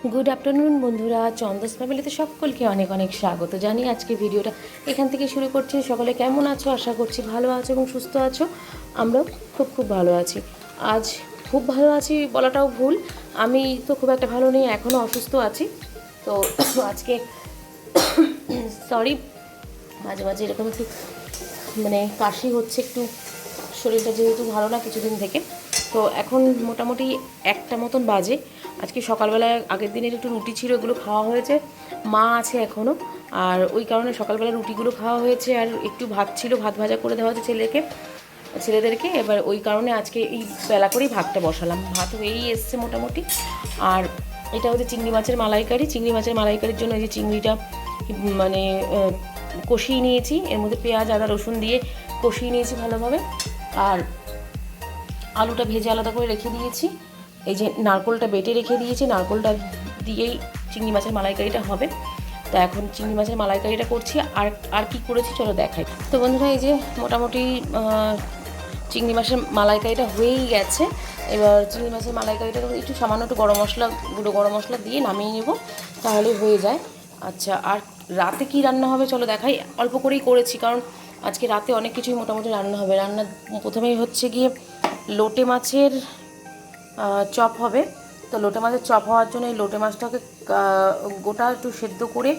Good afternoon বন্ধুরা, চন্দস ফ্যামিলিতে সকলকে অনেক অনেক স্বাগত জানি। আজকে ভিডিওটা এখান থেকে শুরু করছি। সকলে কেমন আছো? আশা করছি ভালো আছো এবং সুস্থ আছো। আমরাও খুব ভালো আছি। আজ খুব ভালো আছি বলাটাও ভুল, আমি তো খুব একটা ভালো নেই, এখনও অসুস্থ আছি। তো আজকে সরি, মাঝে মাঝে এরকম একটু কাশি হচ্ছে, একটু শরীরটা যেহেতু ভালো না কিছুদিন থেকে। তো এখন মোটামুটি 1টা মতন বাজে। আজকে সকালবেলায় আগের দিনের একটু রুটি ছিল, এগুলো খাওয়া হয়েছে, মা আছে এখনও, আর ওই কারণে সকালবেলা রুটিগুলো খাওয়া হয়েছে। আর একটু ভাত ছিল, ভাত ভাজা করে দেওয়া হয়েছে ছেলেদেরকে। এবার ওই কারণে আজকে এই বেলা করেই ভাতটা বসালাম। ভাত হয়েই এসছে মোটামুটি। আর এটা হচ্ছে চিংড়ি মাছের মালাইকারি। চিংড়ি মাছের মালাইকারির জন্য এই যে চিংড়িটা কষিয়ে নিয়েছি, এর মধ্যে পেঁয়াজ আদা রসুন দিয়ে কষিয়ে নিয়েছি ভালোভাবে। আর আলুটা ভেজে আলাদা করে রেখে দিয়েছি। এই যে নারকোলটা বেটে রেখে দিয়েছি, নারকোলটা দিয়েই চিংড়ি মাছের মালাইকারিটা হবে। তা এখন চিংড়ি মাছের মালাইকারিটা করছি। আর কি করেছি চলো দেখাই। তো বন্ধুরা, এই যে মোটামুটি চিংড়ি মাছের মালাইকারিটা হয়েই গেছে। এবার চিংড়ি মাছের মালাইকারিটা একটু সামান্য একটু গুঁড়ো গরম মশলা দিয়ে নামিয়ে নেব, তাহলে হয়ে যায়। আচ্ছা, আর রাতে কি রান্না হবে চলো দেখাই। অল্প করেই করেছি, কারণ আজকে রাতে অনেক কিছুই মোটামুটি রান্না হবে। প্রথমেই হচ্ছে গিয়ে লোটে মাছের চপ হবে। তো লোটে মাছের চপ হওয়ার জন্য এই লোটে মাছটাকে গোটা একটু সেদ্ধ করে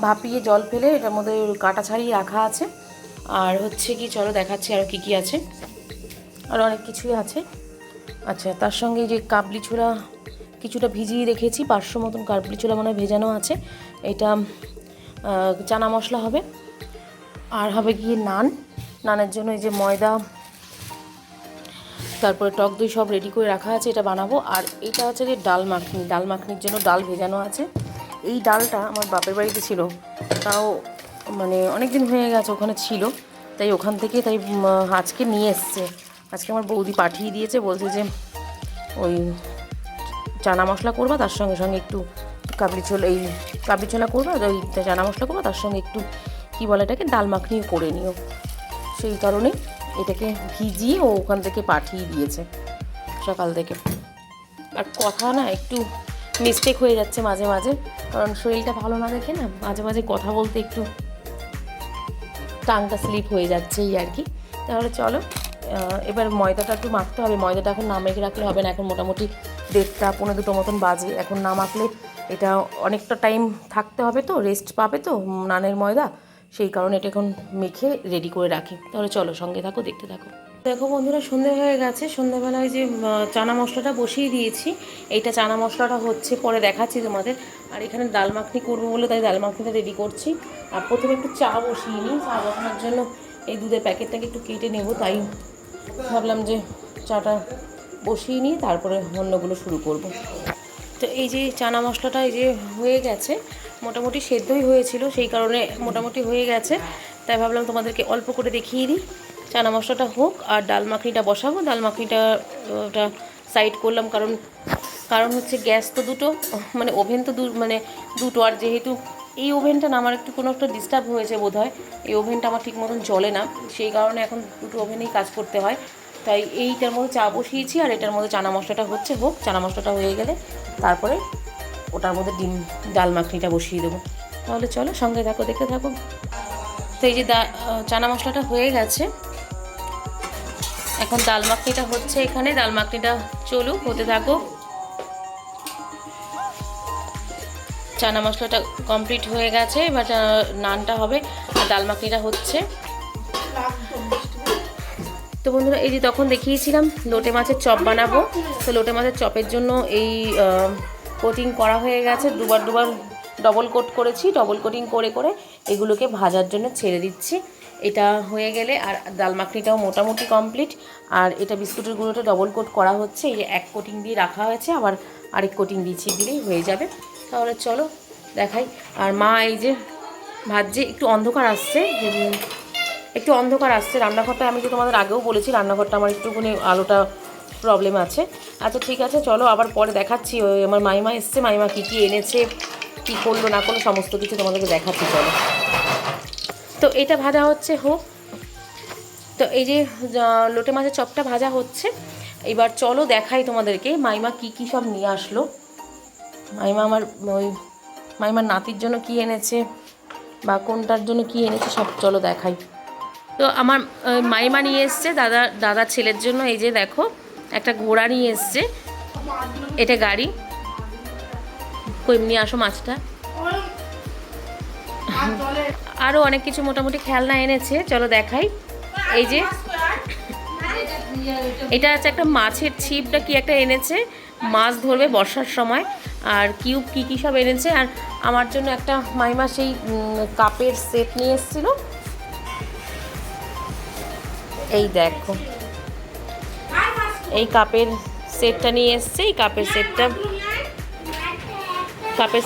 ভাপিয়ে জল ফেলে এটার মধ্যে কাটা ছাড়িয়ে রাখা আছে। আর হচ্ছে কি চলো দেখাচ্ছি আরও কী আছে। আর অনেক কিছুই আছে। আচ্ছা, তার সঙ্গে যে কাবলি ছোলা কিছুটা ভিজিয়ে রেখেছি, 500 মতন কাবলি ছোলা মনে হয় ভেজানো আছে। এটা চানা মশলা হবে। আর হবে গিয়ে নানের জন্য এই যে ময়দা, তারপরে টক দই সব রেডি করে রাখা আছে, এটা বানাবো। আর এটা হচ্ছে যে ডাল মাখনির জন্য ডাল ভেজানো আছে। এই ডালটা আমার বাপের বাড়িতে ছিল, তাও অনেক দিন হয়ে গেছে ওখানে ছিল, তাই ওখান থেকে আজকে নিয়ে এসছে। আজকে আমার বৌদি পাঠিয়ে দিয়েছে, বলছে যে ওই চানা মশলা করবা, তার সঙ্গে সঙ্গে একটু কাবলি ছোলা করবা, ওই চানা মশলা করবা, তার সঙ্গে একটু কী বলে এটাকে ডাল মাখনিও করে নিও। সেই কারণেই এটাকে ভিজিয়ে ও ওখান থেকে পাঠিয়ে দিয়েছে সকাল থেকে। আর কথা না একটু মিস্টেক হয়ে যাচ্ছে মাঝে মাঝে, কারণ শরীরটা ভালো না দেখে না মাঝে মাঝে কথা বলতে একটু টাংটা স্লিপ হয়ে যাচ্ছে এই আর কি। তাহলে চলো এবার ময়দাটা একটু মাখতে হবে। ময়দাটা এখন না মেখে রাখলে হবে না, এখন মোটামুটি 1:30 পৌনে 2 মতন বাজে। এখন না মাখলে এটা অনেকটা টাইম থাকতে হবে, তো রেস্ট পাবে তো নানের ময়দা, সেই কারণে এটা এখন মেখে রেডি করে রাখি। তাহলে চলো সঙ্গে থাকো, দেখতে থাকো। দেখো বন্ধুরা, সন্ধে হয়ে গেছে। সন্ধ্যাবেলায় যে চানা মশলাটা বসিয়ে দিয়েছি, এইটা চানা মশলাটা হচ্ছে, পরে দেখাচ্ছি তোমাদের। আর এখানে ডাল মাখনি করবো বলে তাই ডাল মাখনিটা রেডি করছি। আর প্রথমে একটু চা বসিয়ে নিই। চা বসানোর জন্য এই দুধের প্যাকেটটাকে একটু কেটে নেব, তাই ভাবলাম যে চাটা বসিয়ে নিয়ে তারপরে অন্যগুলো শুরু করব। তো এই যে চানা মশলাটা এই যে হয়ে গেছে, মোটামুটি সেদ্ধই হয়েছিল, সেই কারণে মোটামুটি হয়ে গেছে। তাই ভাবলাম তোমাদেরকে অল্প করে দেখিয়ে দিই। চানা মশলাটা হোক আর ডাল মাখনিটা বসাবো। ডাল মাখনিটা ওটা সাইড করলাম, কারণ হচ্ছে গ্যাস তো দুটো, ওভেন তো দুটো। আর যেহেতু এই ওভেনটা না আমার একটু কোনো একটা ডিস্টার্ব হয়েছে বোধহয়, এই ওভেনটা আমার ঠিক মতন চলে না, সেই কারণে এখন দুটো ওভেনেই কাজ করতে হয়। তাই এইটার মধ্যে চা বসিয়েছি, আর এটার মধ্যে চানা মশলাটা হোক। চানা মশলাটা হয়ে গেলে তারপরে ওটার মধ্যে ডাল মাখনিটা বসিয়ে দেবো। তাহলে চলো সঙ্গে থাকো, দেখতে থাকো। তো এই যে চানা মশলাটা হয়ে গেছে, এখন ডাল মাখনিটা হচ্ছে। এখানে ডাল মাখনিটা চলুক, হতে থাকো। চানা মশলাটা কমপ্লিট হয়ে গেছে, এবার নানটা হবে আর ডাল মাখনিটা হচ্ছে। তো বন্ধুরা, এই যে তখন দেখিয়েছিলাম লোটে মাছের চপ বানাবো। তো লোটে মাছের চপের জন্য এই কোটিং করা হয়ে গেছে, দুবার ডবল কোট করেছি। ডবল কোটিং করে এগুলোকে ভাজার জন্য ছেড়ে দিচ্ছি। এটা হয়ে গেলে আর ডাল মাখনিটাও মোটামুটি কমপ্লিট। আর এটা বিস্কুটের গুঁড়োটা ডবল কোট করা হচ্ছে। এই যে এক কোটিং দিয়ে রাখা হয়েছে, আবার আরেক কোটিং দিলেই হয়ে যাবে। তাহলে চলো দেখাই। আর মা এই যে ভাজছে, একটু অন্ধকার আসছে রান্নাঘরটা। আমি তো তোমাদের আগেও বলেছি রান্নাঘরটা আমার একটুখানি আলোটা প্রবলেম আছে। আচ্ছা ঠিক আছে, চলো আবার পরে দেখাচ্ছি। ওই আমার মাইমা এসছে, মাইমা কী এনেছে, কী করলো না করলো সমস্ত কিছু তোমাদেরকে দেখাচ্ছি, চলো। তো এটা ভাজা হচ্ছে হোক। তো এই যে লোটে মাছের চপটা ভাজা হচ্ছে। এবার চলো দেখাই তোমাদেরকে মাইমা কী সব নিয়ে আসলো। মাইমা আমার ওই মাইমার নাতির জন্য কি এনেছে বা কোনটার জন্য কি এনেছে সব চলো দেখাই। তো আমার মাইমা নিয়ে এসছে দাদার ছেলের জন্য, এই যে দেখো একটা ঘোড়া নিয়ে এসছে, এটা গাড়ি। কই নিয়ে আসো মাছটা। আরও অনেক কিছু মোটামুটি খেলনা এনেছে, চলো দেখাই। এই যে এটা আছে একটা মাছের ছিপটা কি একটা এনেছে, মাছ ধরবে বর্ষার সময়। আর কিউব কী কী সব এনেছে। আর আমার জন্য একটা মাইমা সেই কাপের সেট নিয়ে এসেছিলো, এই দেখো এই কাপের সেটটা নিয়ে এসছে। এই কাপের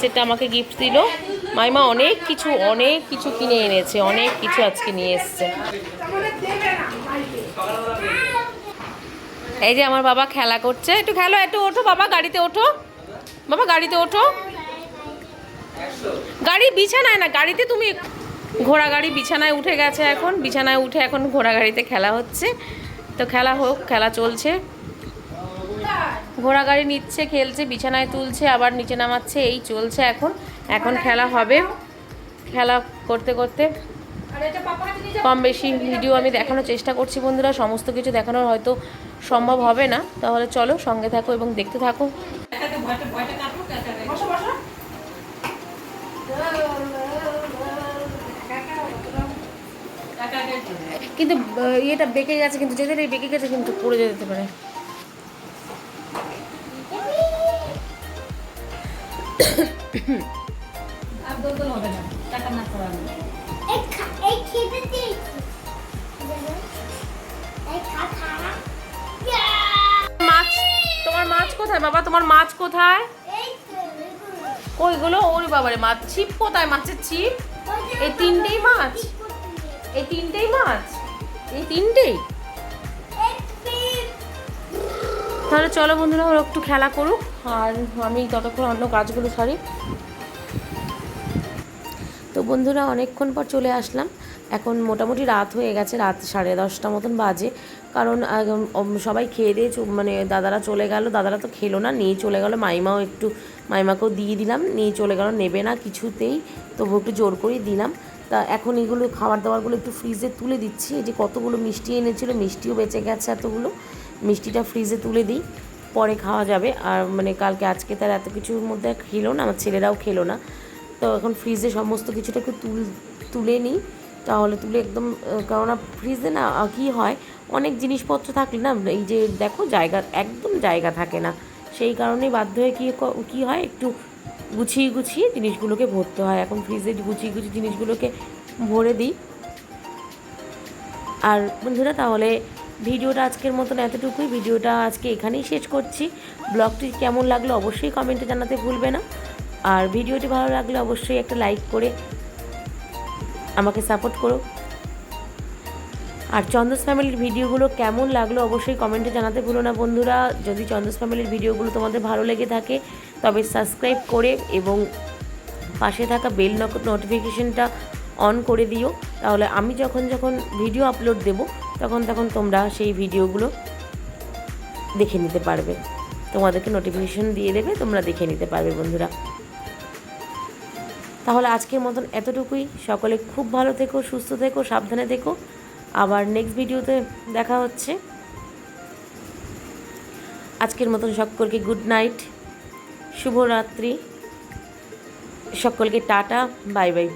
সেটটা আমাকে গিফট দিল মাইমা। অনেক কিছু কিনে এনেছে, অনেক কিছু আজকে নিয়ে এসছে। এই যে আমার বাবা খেলা করছে, একটু খেলো, একটু ওঠো বাবা, গাড়িতে ওঠো বাবা, গাড়িতে ওঠো। গাড়ি বিছানায় না, গাড়িতে তুমি। ঘোড়া গাড়ি বিছানায় উঠে গেছে, এখন বিছানায় উঠে এখন ঘোড়া গাড়িতে খেলা হচ্ছে। তো খেলা হোক, খেলা চলছে। ঘোড়া গাড়ি নিচ্ছে, খেলছে, বিছানায় তুলছে, আবার নিচে নামাচ্ছে, এই চলছে এখন। এখন খেলা হবে। খেলা করতে করতে কম বেশি ভিডিও আমি দেখানোর চেষ্টা করছি বন্ধুরা। সমস্ত কিছু দেখানোর হয়তো সম্ভব হবে না, তাহলে চলো সঙ্গে থাকো এবং দেখতে থাকো। কিন্তু ইয়েটা বেঁকে গেছে, কিন্তু যেতে বেঁকে গেছে, কিন্তু পড়ে যেতে পারে। মাছ, তোমার মাছ কোথায় বাবা? তোমার মাছ কোথায়? ওইগুলো ওরে বাবারে, মাছ ছিপ কোথায়? মাছের ছিপ এই তিনটেই মাছ, এই তিনটেই মাছ, এই তিনটেই। তাহলে চলো বন্ধুরা, ওরা একটু খেলা করুক আর আমি ততক্ষণ অন্য কাজগুলো সারি। তো বন্ধুরা অনেকক্ষণ পর চলে আসলাম। এখন মোটামুটি রাত হয়ে গেছে, রাত 10:30 মতন বাজে। কারণ সবাই খেয়ে দিয়ে মানে দাদারা চলে গেল, দাদারা তো খেলো না, নিয়ে চলে গেল। মাইমাকেও দিয়ে দিলাম, নিয়ে চলে গেল, নেবে না কিছুতেই, তবু একটু জোর করেই দিলাম। তা এখন এগুলো খাবার দাবারগুলো একটু ফ্রিজে তুলে দিচ্ছি। এই যে কতগুলো মিষ্টি এনেছিল, মিষ্টিও বেঁচে গেছে এতগুলো, মিষ্টিটা ফ্রিজে তুলে দিই, পরে খাওয়া যাবে। আর মানে আজকে তার এত কিছুর মধ্যে খেলো না, আমার ছেলেরাও খেলো না। তো এখন ফ্রিজে সমস্ত কিছুটা একটু তুলে নিই, তাহলে তুলে একদম, কেননা ফ্রিজে না কী হয়, অনেক জিনিসপত্র থাকলে না, এই যে দেখো একদম জায়গা থাকে না, সেই কারণেই বাধ্য হয়ে কী হয়, একটু গুছিয়ে জিনিসগুলোকে ভরতে হয়। এখন ফ্রিজে গুছিয়ে জিনিসগুলোকে ভরে দিই। আর বন্ধুরা তাহলে ভিডিওটা আজকের মতন এতটুকুই। ভিডিওটা আজকে এখানেই শেষ করছি। ব্লগটি কেমন লাগলো অবশ্যই কমেন্টে জানাতে ভুলবে না। আর ভিডিওটি ভালো লাগলে অবশ্যই একটা লাইক করে আমাকে সাপোর্ট করো। আর চন্দস ফ্যামিলির ভিডিওগুলো কেমন লাগলো অবশ্যই কমেন্টে জানাতে ভুলো না বন্ধুরা। যদি চন্দস ফ্যামিলির ভিডিওগুলো তোমাদের ভালো লেগে থাকে তবে সাবস্ক্রাইব করে এবং পাশে থাকা বেল নোটিফিকেশনটা অন করে দিও, তাহলে আমি যখন ভিডিও আপলোড দেব তখন তোমরা সেই ভিডিওগুলো দেখে নিতে পারবে, তোমাদেরকে নোটিফিকেশন দিয়ে দেবে, তোমরা দেখে নিতে পারবে বন্ধুরা। তাহলে আজকের মতন এতটুকুই। সকলে খুব ভালো থেকো, সুস্থ থেকো, সাবধানে থেকো। আবার নেক্সট ভিডিওতে দেখা হচ্ছে। আজকের মতন সকলকে গুড নাইট, শুভরাত্রি, সকলকে টাটা, বাই বাই।